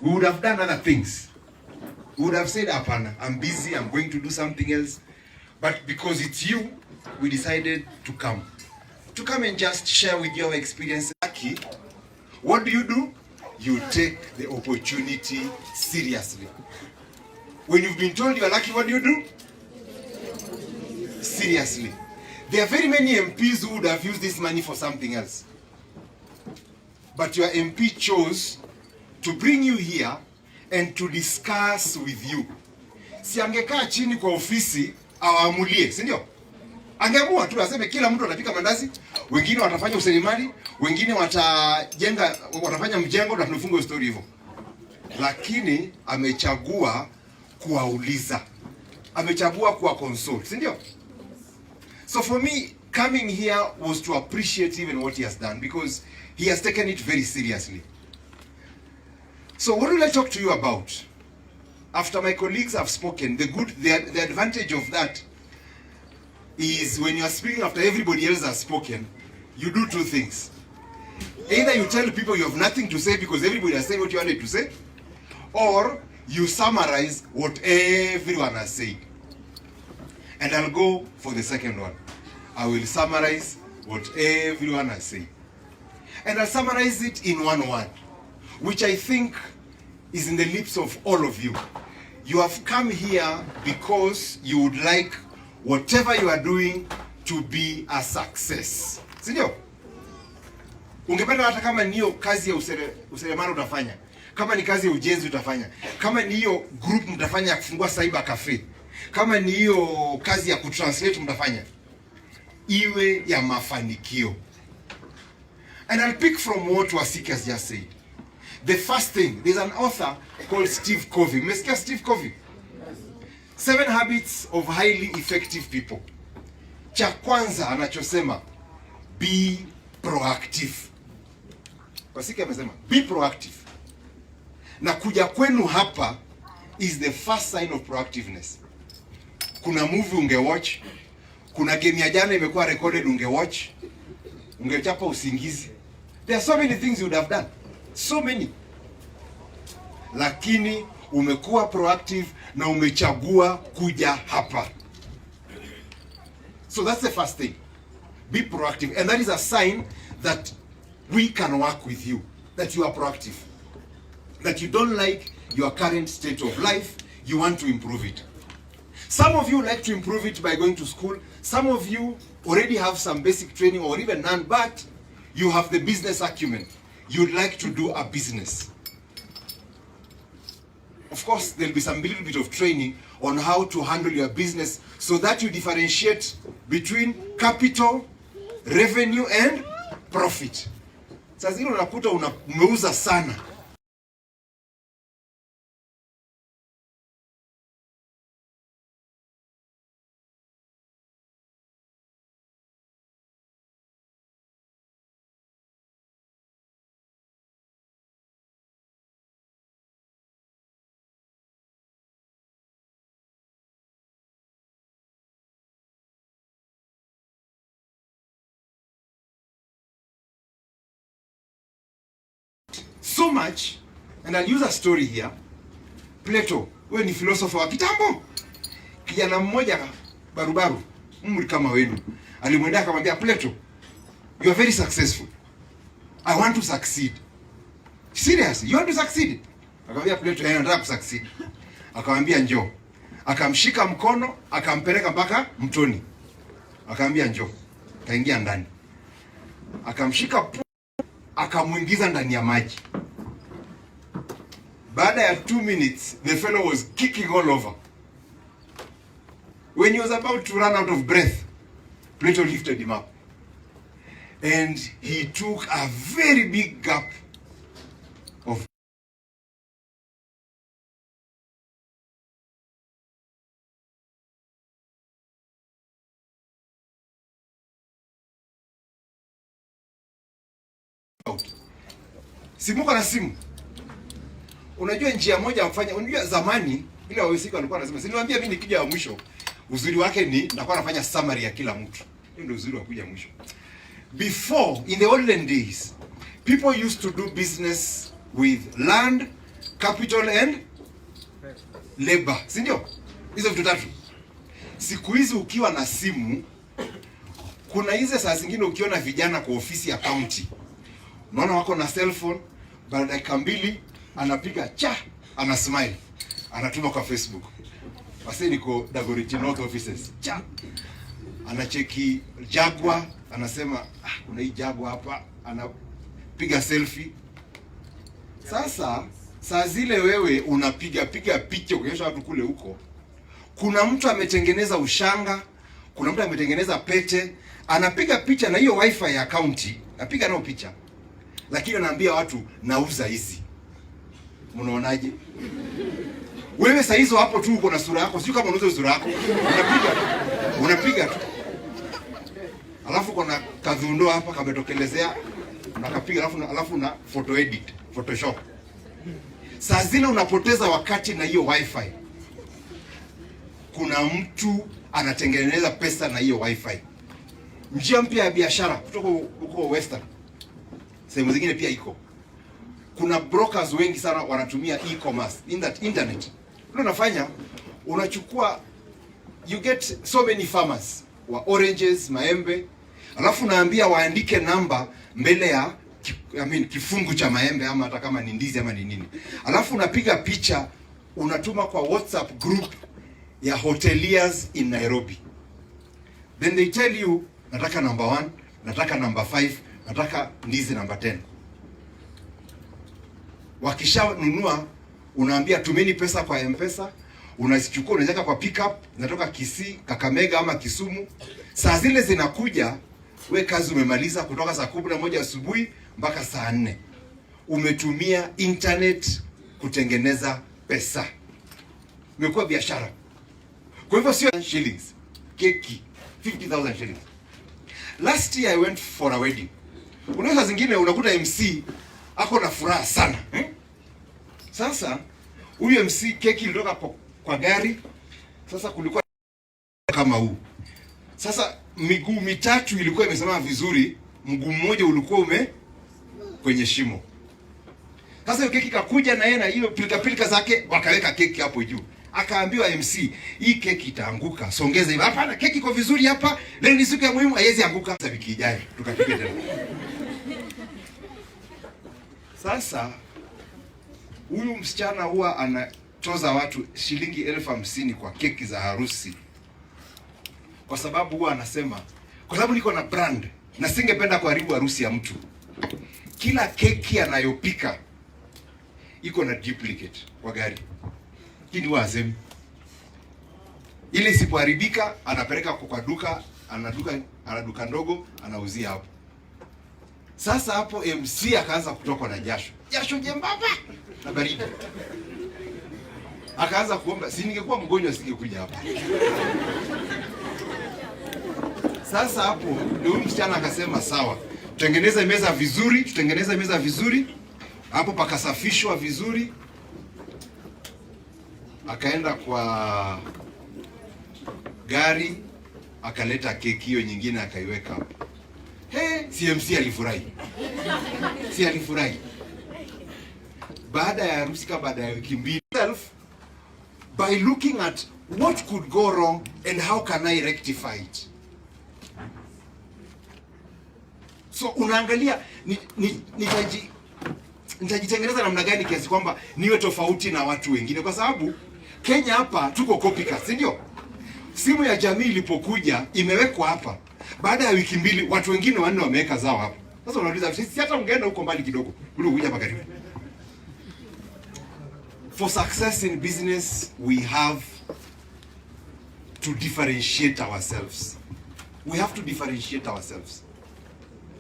we would have done other things. We would have said, Apana, I'm busy, I'm going to do something else. But because it's you, we decided to come. To come and just share with you our experience. Lucky, what do? You take the opportunity seriously. When you've been told you're lucky, what do? Seriously. There are very many MPs who would have used this money for something else. But your MP chose to bring you here and to discuss with you. Si angekaa chini kwa ofisi awaamulie, si ndio? Angeamua tu aseme kila mtu atapika mandazi, wengine watafanya useremani, wengine watafanya mjengo na tunafunga story hivyo. Lakini amechagua kuwauliza. Amechagua kuwa consult, si ndio? So for me, coming here was to appreciate even what he has done because he has taken it very seriously. So what will I talk to you about? After my colleagues have spoken, the advantage of that is when you are speaking after everybody else has spoken, you do two things. Either you tell people you have nothing to say because everybody has said what you wanted to say, or you summarize what everyone has said. And I'll go for the second one. I will summarize what everyone has said. And I'll summarize it in one word, which I think is in the lips of all of you. You have come here because you would like whatever you are doing to be a success. Sindio? Ungependa hata kama niyo kazi ya useremala utafanya, kama ni kazi ya ujenzi utafanya, kama ni hiyo group mtafanya ya kufungua cyber cafe, kama ni hiyo kazi ya kutranslate mtafanya, iwe ya mafanikio. And I'll pick from what Wasike has just said. The first thing, there's an author called Steve Covey. Mmesikia Steve Covey? 7 Habits of Highly Effective People. Cha kwanza anachosema, be proactive. Wasike amesema, be proactive. Na kuja kwenu hapa is the first sign of proactiveness. Kuna movie ungewatch, kuna game ya jana imekuwa recorded ungewatch, ungechapa usingizi. There are so many things you would have done. So many. Lakini umekuwa proactive na umechagua kuja hapa. So that's the first thing. Be proactive. And that is a sign that we can work with you. That you are proactive. That you don't like your current state of life. You want to improve it. Some of you like to improve it by going to school. Some of you already have some basic training or even none, but you have the business acumen. You'd like to do a business. Of course, there'll be some little bit of training on how to handle your business so that you differentiate between capital, revenue, and profit. Sasa zile unakuta umeuza sana. So much, and I'll use a story here. Plato, wewe ni philosopher wa kitambo. Kijana mmoja barubaru, umri kama wenu, alimwendea akamwambia Plato, you are very successful. I want to succeed. Seriously, you want to succeed? Akamwambia Plato, nataka kusucceed. Akamwambia njoo. Akamshika mkono, akampeleka mpaka mtoni. Akamwambia njoo. Kaingia ndani. Akamshika akamuingiza ndani ya maji. Baada ya 2 minutes, the fellow was kicking all over. When he was about to run out of breath, Plato lifted him up. And he took a very big gulp of simuka na simu. Unajua njia moja mfanya, unajua zamani ile wawesiki walikuwa wanasema, "Siniwaambia mimi nikija wa mwisho, uzuri wake ni nakuwa nafanya summary ya kila mtu." Hiyo ndio uzuri wa kuja mwisho. Before, in the olden days, people used to do business with land, capital and labor, si ndio? Hizo vitu tatu. Siku hizi ukiwa na simu, kuna hizo saa zingine ukiona vijana kwa ofisi ya county, unaona wako na cell phone, baada ya dakika mbili anapiga cha, ana smile, anatuma kwa Facebook. Basi niko Dagoretti North offices. Cha. Anacheki Jaguar, anasema kuna hii Jaguar hapa, anapiga selfie. Sasa saa zile wewe unapiga picha ukionyesha watu kule huko, kuna mtu ametengeneza ushanga, kuna mtu ametengeneza pete, anapiga picha na hiyo wifi ya county, napiga nao picha, lakini anaambia watu nauza hizi. Mnaonaje? Wewe saa hizo hapo tu uko na sura yako, sio kama unauza sura yako, unapiga tu. Alafu kuna kadhundo hapa kametokelezea, unakapiga alafu na photo edit, Photoshop. Saa zile unapoteza wakati na hiyo wifi. Kuna mtu anatengeneza pesa na hiyo wifi. Njia mpya ya biashara kutoka huko Western. Sehemu zingine pia iko. Kuna brokers wengi sana wanatumia e-commerce in that internet. Unafanya, unachukua, you get so many farmers wa oranges, maembe, alafu naambia waandike namba mbele ya kifungu cha maembe ama hata kama ni ndizi ama ni nini. Alafu unapiga picha, unatuma kwa WhatsApp group ya hoteliers in Nairobi. Then they tell you, nataka number 1, nataka number 5, nataka ndizi number 10. Wakishanunua, unaambia tumeni pesa kwa M-Pesa, unazichukua unaweka kwa pickup, zinatoka Kisii, Kakamega ama Kisumu. Saa zile zinakuja, we kazi umemaliza kutoka saa 11 asubuhi mpaka saa 4. Umetumia internet kutengeneza pesa. Imekuwa biashara. Kwa hivyo sio shillings, keki 50,000 shillings. Last year I went for a wedding. Unaweza zingine unakuta MC ako na furaha sana. Sasa huyu MC keki ilitoka kwa gari. Sasa kulikuwa kama huu. Sasa miguu mitatu ilikuwa imesimama vizuri, mguu mmoja ulikuwa kwenye shimo. Sasa hiyo keki kakuja na yeye na hiyo pilika zake, wakaweka keki hapo juu. Akaambiwa MC, hii keki itaanguka, songeza hivi. Hapana, keki iko vizuri hapa, leo ni siku ya muhimu, haiwezi anguka. Sasa wiki ijayo tukapiga tena. Sasa huyu msichana huwa anatoza watu shilingi 50,000 kwa keki za harusi. Kwa sababu huwa anasema, kwa sababu niko na brand na singependa kuharibu harusi ya mtu. Kila keki anayopika iko na duplicate kwa gari. Hii ni wazem. Ile isipoharibika anapeleka kwa duka, ana duka ndogo, anauzia hapo. Sasa hapo MC akaanza kutokwa na jasho. Jasho jembamba na baridi. Akaanza kuomba, si ningekuwa mgonjwa singekuja hapa. Sasa hapo ndio msichana akasema sawa, tutengeneze meza vizuri. Hapo pakasafishwa vizuri. Akaenda kwa gari, akaleta keki hiyo nyingine akaiweka hapo. CMC alifurahi. Baada ya harusi, baada ya wiki mbili, by looking at what could go wrong and how can I rectify it. So unaangalia nitajitengeneza namna gani kiasi kwamba niwe tofauti na watu wengine, kwa sababu Kenya hapa tuko copycat, si ndio? Simu ya jamii ilipokuja imewekwa hapa. Baada ya wiki mbili watu wengine wanne wameweka zao hapa. Sasa unauliza sisi hata ungeenda huko mbali kidogo, ule kuja hapa karibu. For success in business, we have to differentiate ourselves. We have to differentiate ourselves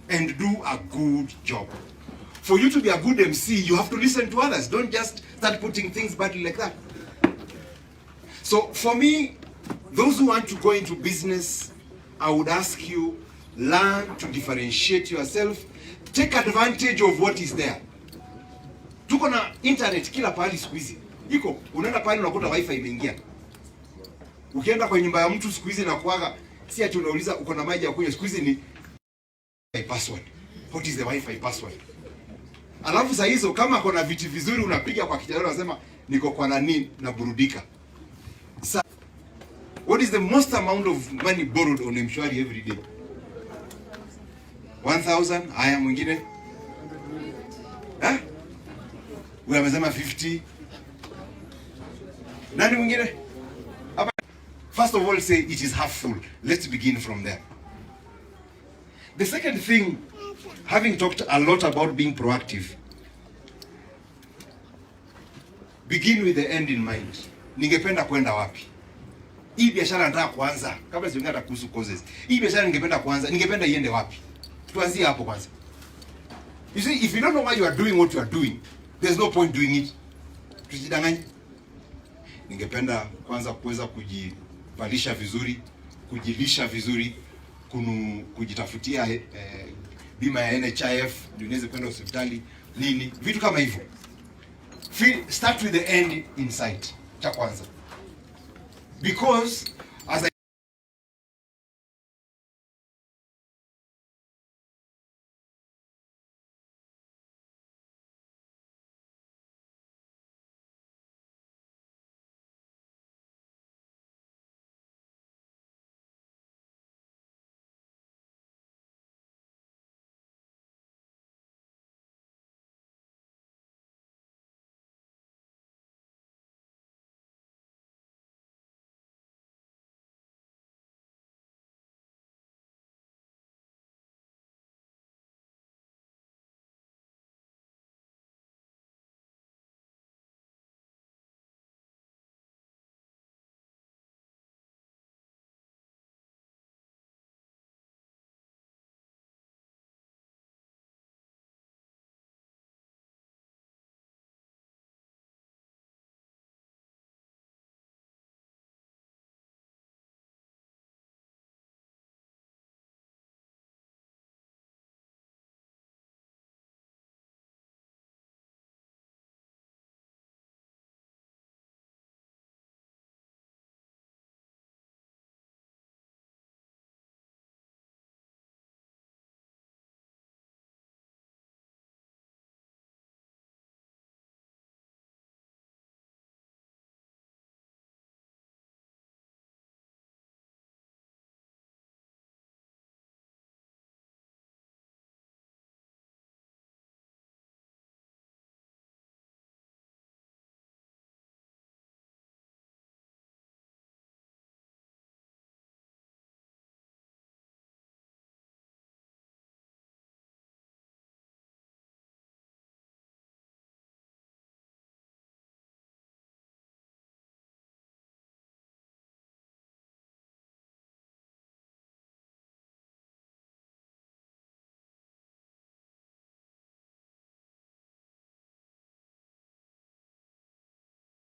and do a good job. For you to be a good MC, you have to listen to others. Don't just start putting things badly like that. So for me, those who want to go into business, I would ask you, learn to differentiate yourself. Take advantage of what is there. Tuko na internet kila pahali siku hizi. Iko, unaenda pale unakuta wifi imeingia. Ukienda kwa nyumba ya mtu siku hizi na kuaga, si ati unauliza uko na maji ya kunywa, siku hizi ni password. What is the wifi password? Alafu saa hizo kama kuna viti vizuri unapiga kwa kijana unasema niko kwa nani na burudika. What is the most amount of money borrowed on M-Shwari every day? 1,000. Haya mwingine? Wewe amesema 50. Nani mwingine? First of all, say it is half full. Let's begin from there. The second thing, having talked a lot about being proactive, begin with the end in mind. Ningependa kwenda wapi? Hii biashara nataka kuanza. Kabla siongea hata kuhusu causes. Hii biashara ningependa kuanza, ningependa iende wapi? Tuanzie hapo kwanza. You see, if you don't know why you are doing what you are doing, there's no point doing it. Tujidanganye. Ningependa kwanza kuweza kujivalisha vizuri, kujilisha vizuri, kujitafutia bima ya NHIF, ndio niweze kwenda hospitali, nini, vitu kama hivyo. Start with the end in sight. Cha kwanza. Because as I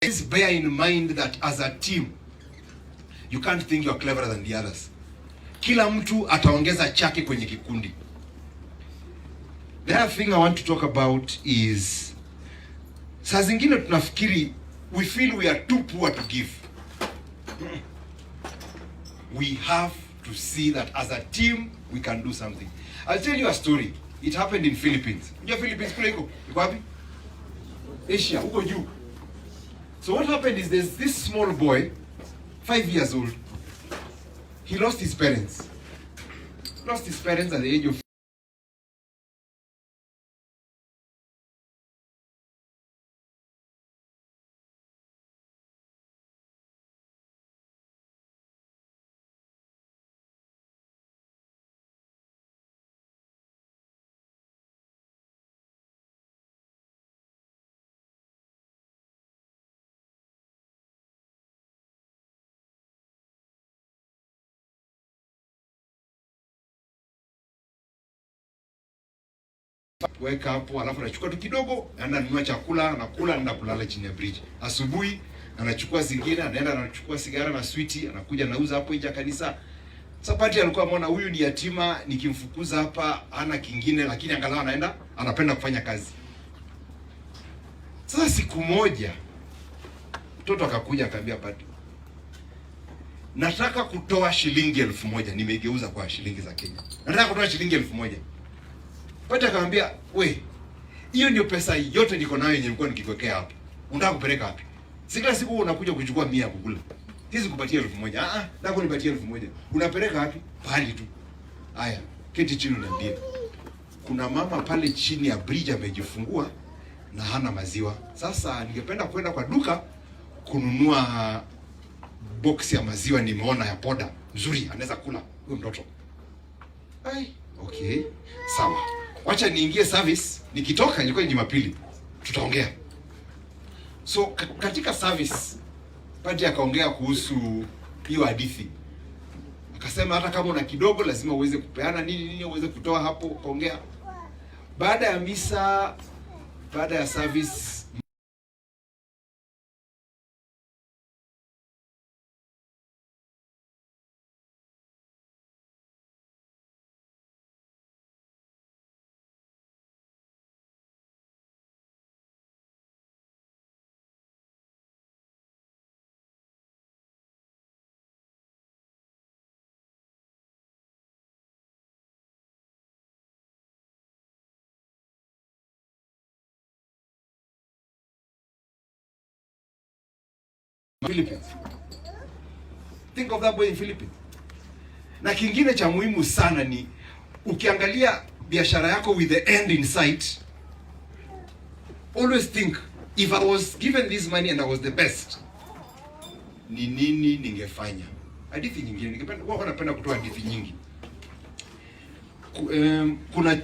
Please bear in mind that as a team, you can't think you're cleverer than the others. Kila mtu ataongeza chake kwenye kikundi. The other thing I want to talk about is, saa zingine tunafikiri, we feel we are too poor to give. We have to see that as a team, we can do something. I'll tell you a story. It happened in Philippines. Unajua Philippines kule iko? Iko wapi? Asia, huko juu. So what happened is there's this small boy, 5 years old. He lost his parents. Lost his parents at the age of weka hapo, alafu anachukua tu kidogo, anaenda kununua chakula, anakula, anaenda kulala chini ya bridge. Asubuhi anachukua zingine, anaenda anachukua sigara na switi, anakuja anauza hapo nje ya kanisa. Sapati alikuwa ameona huyu ni yatima, nikimfukuza hapa hana kingine, lakini angalau anaenda anapenda kufanya kazi. Sasa siku moja mtoto akakuja akamwambia padi, nataka kutoa shilingi 1,000, nimegeuza kwa shilingi za Kenya. Nataka kutoa shilingi 1,000. Padi akamwambia, we, Hiyo ndio pesa yote niko nayo yenye nilikuwa nikikwekea hapo. Unataka kupeleka wapi? Si kila siku unakuja kuchukua 100 kukula. Hizi kupatia 1000. Nataka nipatie 1000. Unapeleka wapi? Pahali tu. Haya, keti chini uniambie. Kuna mama pale chini ya bridge amejifungua na hana maziwa. Sasa ningependa kwenda kwa duka kununua box ya maziwa, nimeona ya poda nzuri, anaweza kula huyo mtoto. Ai, okay. Sawa. Wacha niingie service, nikitoka ilikuwa Jumapili. Tutaongea. So katika service Padri akaongea kuhusu hiyo hadithi. Akasema hata kama una kidogo lazima uweze kupeana nini uweze kutoa hapo, kaongea. Baada ya misa, baada ya service Philippines. Think of that boy in Philippines. Na kingine cha muhimu sana ni ukiangalia biashara yako with the end in sight, always think, if I was given this money and I was the best, ni nini ningefanya? Hadithi nyingine napenda kutoa hadithi nyingi. Kuna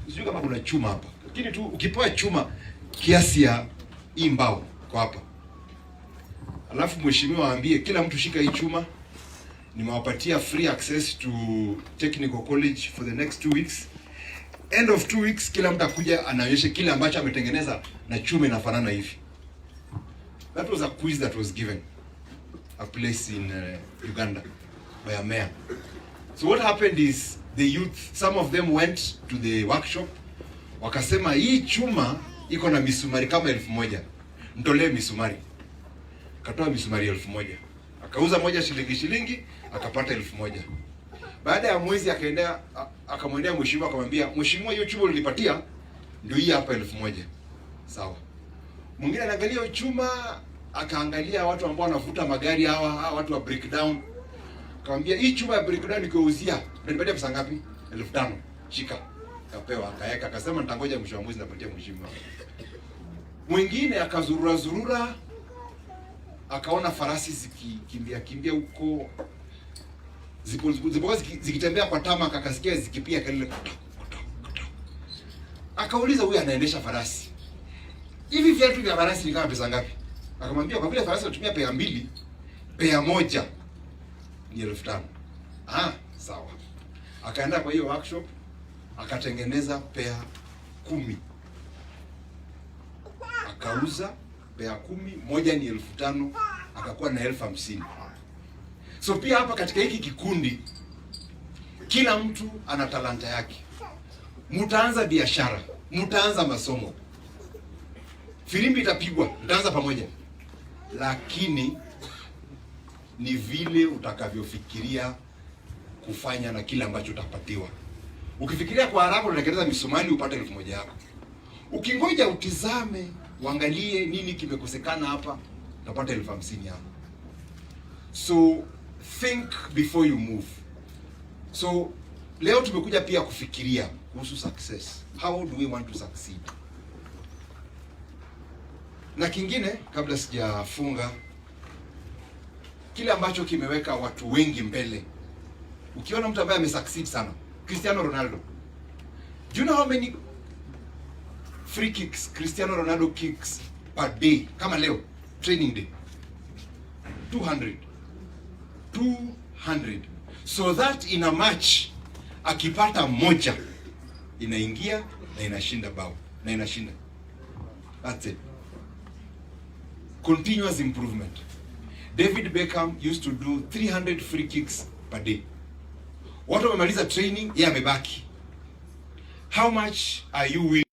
sijui kama kuna chuma hapa. Lakini tu ukipewa chuma kiasi ya hii mbao kwa hapa, alafu mheshimiwa aambie kila mtu shika hii chuma, nimewapatia free access to technical college for the next 2 weeks. End of 2 weeks kila mtu akuja anaonyesha kile ambacho ametengeneza na chuma inafanana hivi. That was a quiz that was given a place in Uganda by a mayor. So what happened is the youth, some of them went to the workshop, wakasema hii chuma iko na misumari kama 1000, mtolee misumari. Akatoa misumari 1000, akauza moja shilingi, akapata 1000. Baada ya mwezi akaendea, akamwendea mheshimiwa akamwambia, mheshimiwa, hiyo chuma ulinipatia ndio hii hapa 1000. Sawa. Mwingine anaangalia hiyo chuma, akaangalia watu ambao wanavuta magari hawa watu wa breakdown. Akamwambia hii chuma ya breakdown nikuuzia, unanipatia pesa ngapi? 1500. Shika. Akapewa, akaweka, akasema nitangoja mwisho wa mwezi napatia mheshimiwa. Mwingine akazurura, akaona farasi zikikimbia huko, zikitembea kwa tama, akasikia zikipia kelele. Akauliza huyu anaendesha farasi, hivi viatu vya farasi ni kama pesa ngapi? Akamwambia kwa vile farasi anatumia pea 2, pea moja ni 1500. Sawa. Akaenda kwa hiyo workshop, akatengeneza pea 10. Akauza pea 10, moja ni 1500, akakuwa na 1050. So pia hapa katika hiki kikundi kila mtu ana talanta yake. Mtaanza biashara, mtaanza masomo, filimbi itapigwa, mtaanza pamoja, lakini ni vile utakavyofikiria kufanya na kile ambacho utapatiwa. Ukifikiria kwa haraka unatengeneza misumari upate 1000 yako. Ukingoja utizame, uangalie nini kimekosekana hapa, utapata 1050 yako. So think before you move. So leo tumekuja pia kufikiria kuhusu success. How do we want to succeed? Na kingine kabla sijafunga, kile ambacho kimeweka watu wengi mbele. Ukiona mtu ambaye amesucceed sana, Cristiano Ronaldo. Do you know how many free kicks Cristiano Ronaldo kicks per day? Kama leo training day 200. So that in a match akipata moja inaingia na inashinda bao na inashinda. That's it. Continuous improvement. David Beckham used to do 300 free kicks per day. Watu wamemaliza training, yeye amebaki. How much are you willing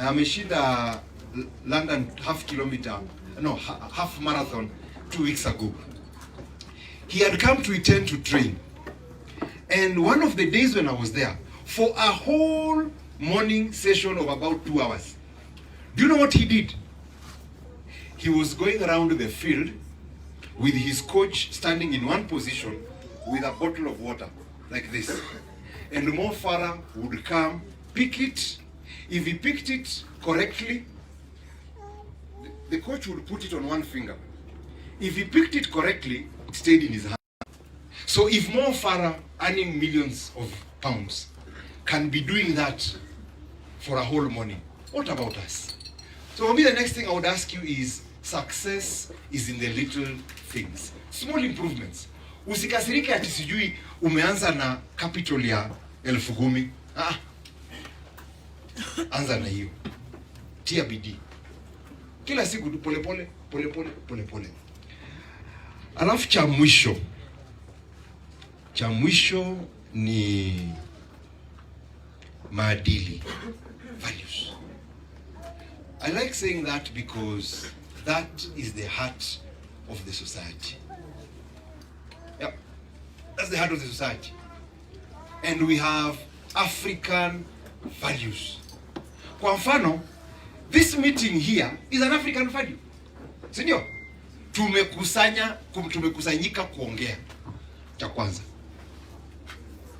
ameshinda London half marathon 2 weeks ago. He had come to Iten to train. And one of the days when I was there, for a whole morning session of about 2 hours, do you know what he did? He was going around the field with his coach standing in one position with a bottle of water, like this. And Mo Farah would come, pick it. If he picked it correctly, the coach would put it on one finger. If he picked it correctly, it stayed in his hand. So if Mo Farah, earning millions of pounds, can be doing that for a whole morning, what about us? So for me, the next thing I would ask you is, success is in the little things. Small improvements. Usikasirike ati sijui umeanza na capital ya 10,000. Anza na hiyo. Tia bidii. Kila siku tu pole. Alafu cha mwisho ni maadili, values. I like saying that because that is the heart of the society. Yep, that's the heart of the society. And we have African values. Kwa mfano, this meeting here is an African value. Sindio? Tumekusanyika kuongea. Cha kwanza.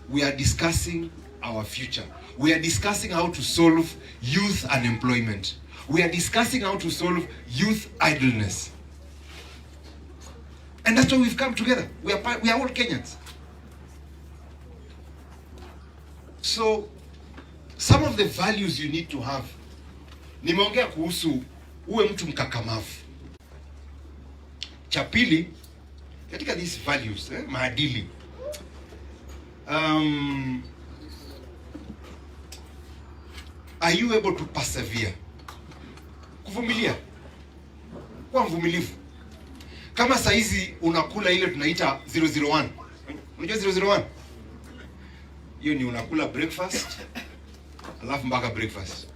We are discussing our future. We are discussing how to solve youth unemployment. We are discussing how to solve youth idleness. And that's why we've come together. We are all Kenyans. So, some of the values you need to have. Nimeongea kuhusu uwe mtu mkakamavu. Cha pili, katika these values, maadili. Are you able to persevere? Kuvumilia. Kuwa mvumilivu. Kama saizi unakula ile tunaita 001. Unajua 001? Hiyo ni unakula breakfast, alafu mpaka breakfast.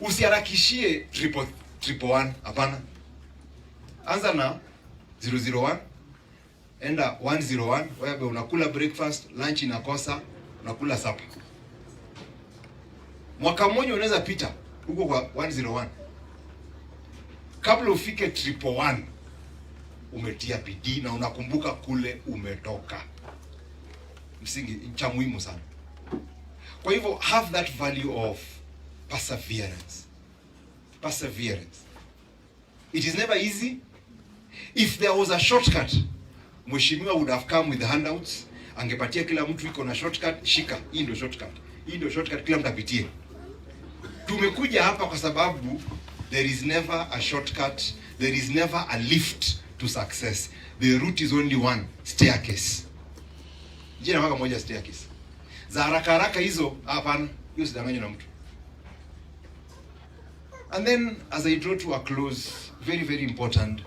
Usiharakishie triple 1, hapana. Anza na 001, enda 101, wewe unakula breakfast, lunch inakosa, unakula supper. Mwaka mmoja unaweza pita huko kwa 101. Kabla ufike 111, umetia bidii na unakumbuka kule umetoka. Msingi cha muhimu sana. Kwa hivyo have that value of perseverance. Perseverance. It is never easy. If there was a shortcut, mheshimiwa would have come with the handouts, angepatia kila mtu iko na shortcut, shika, hii ndio shortcut. Hii ndio shortcut, kila mtu apitie. Tumekuja hapa kwa sababu there is never a shortcut, there is never a lift to success. The route is only one, staircase. Jina waka moja staircase. Za haraka hizo hapana, hiyo sidanganywe na mtu. And then as I draw to a close, very very important,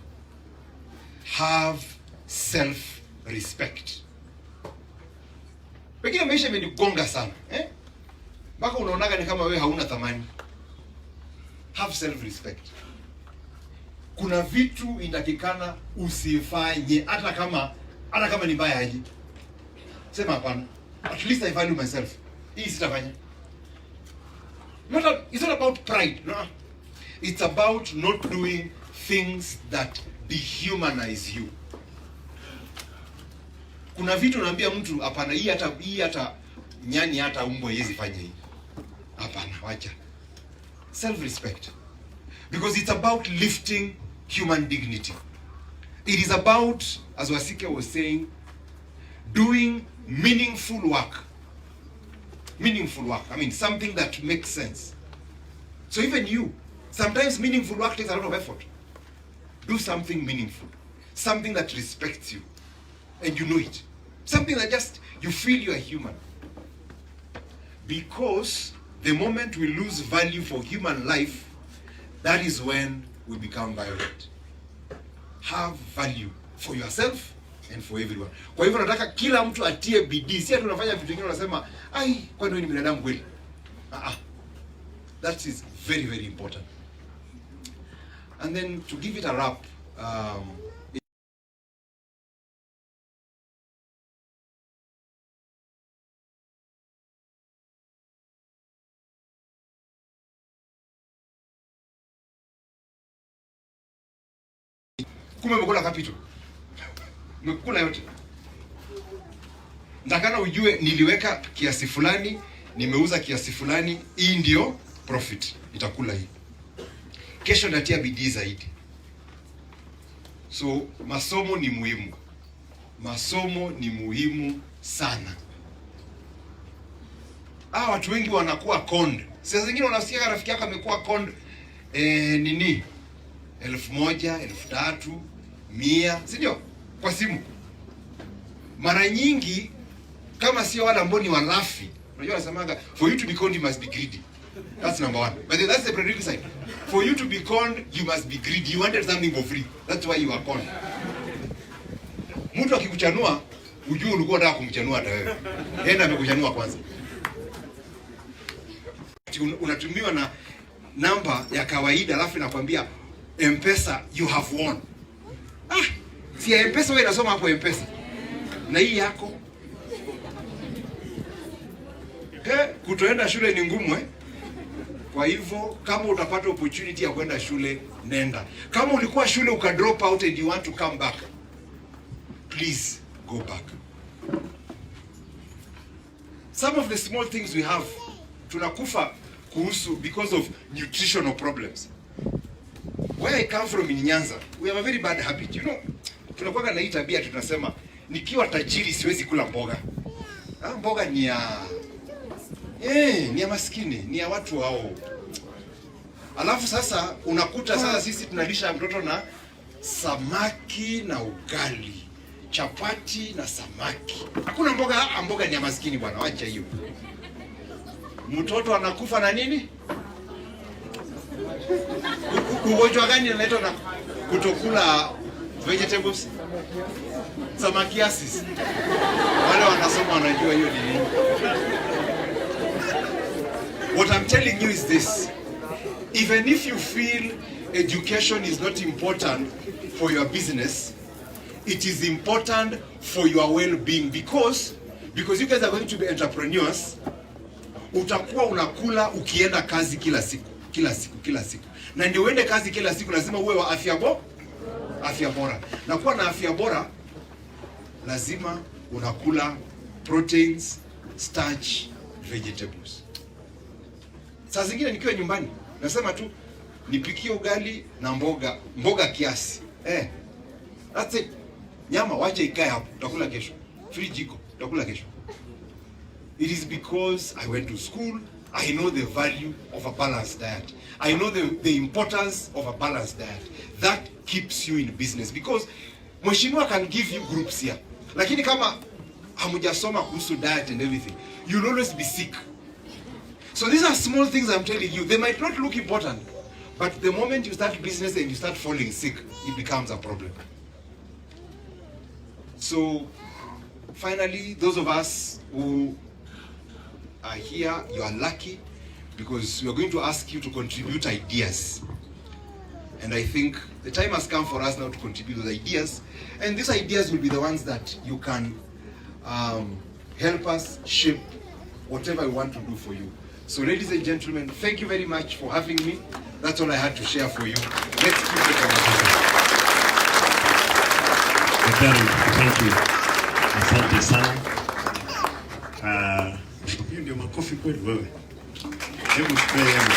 have self-respect. Pengine maisha imenigonga sana, mpaka unaonaga ni kama wewe hauna thamani. Have self-respect. Kuna vitu inatakikana usifanye hata kama ni mbaya aje. Sema hapana. At least I value myself. Hii sitafanya. It's not about pride, no. It's about not doing things that dehumanize you. Kuna vitu naambia mtu hapana, hii hata nyani hata umbo yezi fanya hii. Hapana, wacha. Self-respect. Because it's about lifting human dignity. It is about, as Wasike was saying, doing meaningful work. Meaningful work. I mean, something that makes sense. So even you, sometimes meaningful work takes a lot of effort. Do something meaningful. Something that respects you. And you know it. Something that just, you feel you are human. Because the moment we lose value for human life, that is when we become violent. Have value for yourself and for everyone. Kwa hivyo nataka kila mtu atie bidii. Si ati unafanya vitu vingine unasema, "Ai, kwani wewe ni binadamu kweli?" That is very, very important. And then to give it a wrap, kumbe capital. Umekula yote. Ndakana ujue niliweka kiasi fulani, nimeuza kiasi fulani, hii ndio profit. Itakula hii. Kesho natia bidii zaidi. So masomo ni muhimu. Masomo ni muhimu sana. Watu wengi wanakuwa conned. Sasa zingine unasikia rafiki yako amekuwa conned nini? 1,000, 3,000, 100, si ndio? Kwa simu. Mara nyingi kama sio wale ambao ni walafi, unajua nasemaga for you to be conned you must be greedy. That's number one. But that's the prerequisite. For you to be conned you must be greedy. You wanted something for free. That's why you are conned. Mtu akikuchanua, ujue ulikuwa unataka kumchanua hata wewe. Yeye amekuchanua kwanza. Unatumiwa na namba ya kawaida alafu inakwambia M-Pesa you have won. Si ya M-Pesa wewe unasoma hapo M-Pesa. Na hii yako. Kutoenda shule ni ngumu . Kwa hivyo kama utapata opportunity ya kwenda shule, nenda. Kama ulikuwa shule uka drop out and you want to come back, please go back. Some of the small things we have, tunakufa kuhusu because of nutritional problems. Where I come from in Nyanza, we have a very bad habit. You know, tunakuwa na hii tabia tunasema, nikiwa tajiri siwezi kula mboga. Mboga ni ya ni ya maskini, ni ya watu hao. Alafu sasa unakuta sasa sisi tunalisha mtoto na samaki na ugali, chapati na samaki. Hakuna mboga, mboga ni ya maskini bwana, acha hiyo. Mtoto anakufa na nini? Ugonjwa gani unaletwa na kutokula vegetables? Samakiasis. Wale wanasoma wanajua hiyo ni nini. What I'm telling you is this. Even if you feel education is not important for your business, it is important for your well-being because you guys are going to be entrepreneurs. Utakuwa unakula ukienda kazi kila siku. Na ndio uende kazi kila siku lazima uwe wa afya bora. Na kuwa na afya bora lazima unakula proteins, starch, vegetables. Saa zingine nikiwa nyumbani nasema tu nipikie ugali na mboga kiasi. That's it. Nyama waje ikae hapo, utakula kesho. Fridge iko, utakula kesho. It is because I went to school. I know the value of a balanced diet. I know the importance of a balanced diet. That keeps you in business because mheshimiwa can give you groups here. Lakini kama hamujasoma kuhusu diet and everything, you'll always be sick. So these are small things I'm telling you. They might not look important, but the moment you start business and you start falling sick, it becomes a problem. So finally, those of us who are here, you are lucky because we are going to ask you to contribute ideas. And I think the time has come for us now to contribute those ideas. And these ideas will be the ones that you can help us shape whatever we want to do for you. So ladies and gentlemen, thank you very much for having me. That's all I had to share for you. Let's keep the conversation. Thank you. Asante sana. Hiyo ndio makofi kweli wewe. Hebu spray yangu.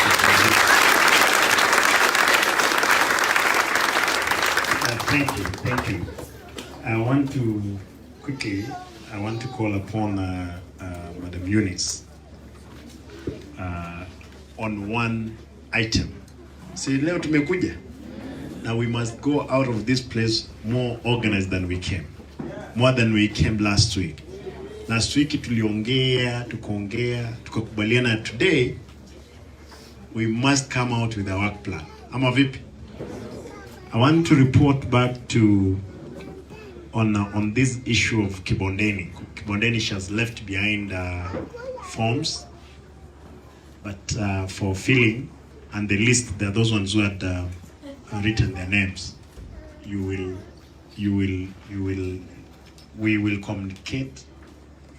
Thank you. I want to call upon Madam Eunice on one item. See, leo tumekuja. Now we must go out of this place more organized than we came. More than we came last week. Last week tuliongea, tukakubaliana. Today we must come out with a work plan. Ama vipi? I want to report back to on this issue of Kibondeni. Kibondeni has left behind forms But for filling and the list, there are those ones who had written their names. We will communicate.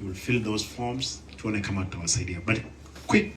You will fill those forms. Tuone kama tutawasaidia. But quick